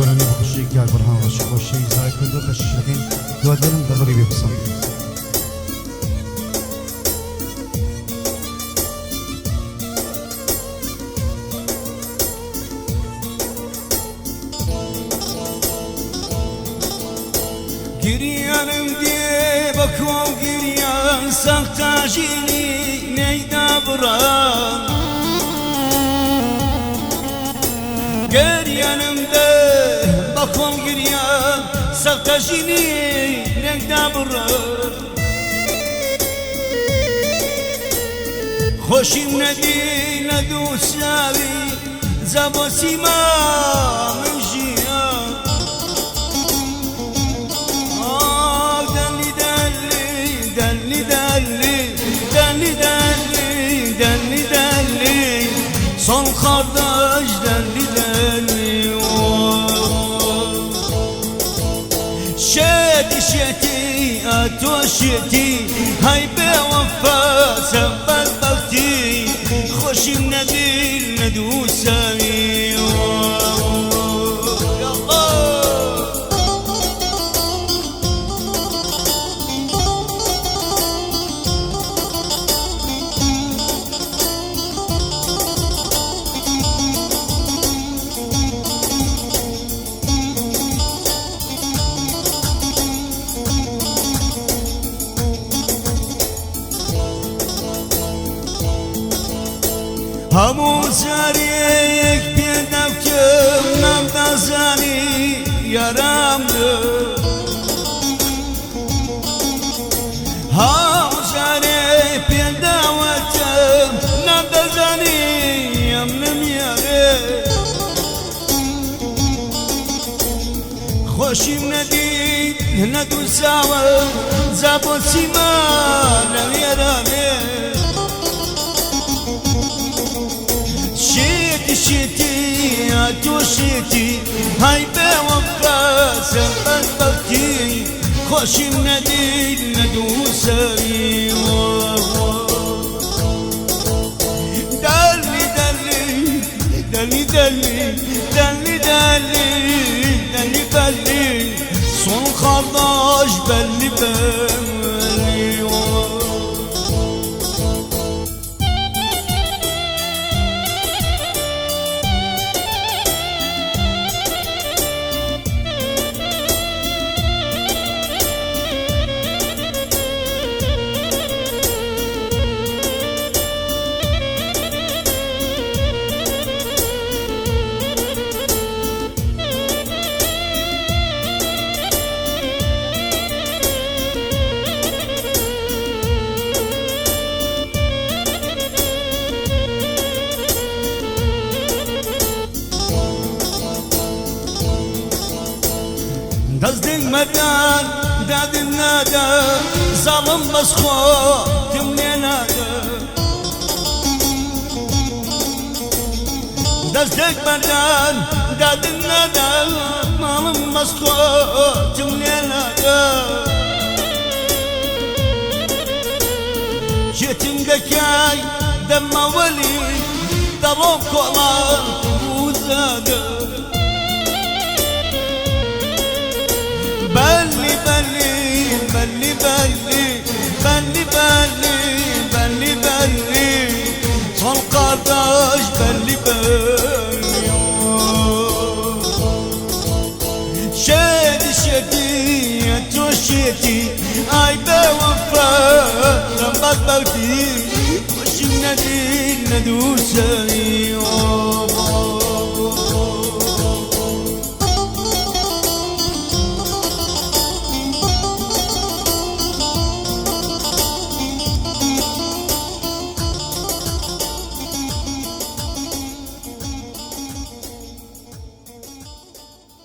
دورانی بخشی که برهان و شخوشی زای کنده بششگین دوادرم دغری بپسند گریانم دی بکو گریان سختاجینی نیدا بران گریانم دی بکو گریان سختاجینی نیدا بران خوشیم ندی ندوساوی زبا سیما من جیان son kardeş deli deli şedi şedi ato şedi hay be vefa sebel bakti خوشim nedil nedusami همون سریک پیدم کم نمدازانی یارمده همون سریک پیدم کم نمدازانی یمنم یاره خوشیم ندید ندوسام زبان سیما نمیرانه شتي اتو شتي هاي بوفا سبت بكي خوشم نديد ندوسري دلي دلي دلي دلي دلي دلي دلي دلي son kardeş belli belli دزدین مدان دادن نادا ظالم بس خواتم نادا دزدین مدان دادن نادا ظالم بس خواتم نادا جتم دكاي دم ولي ضرب كولار وزاده بلي بلي بلي بلي بلي بلي بلي بلي son kardeş belli belli şedi şedi اتو شedi ay be vefa lambak bakti خوشم ندید ندوسانی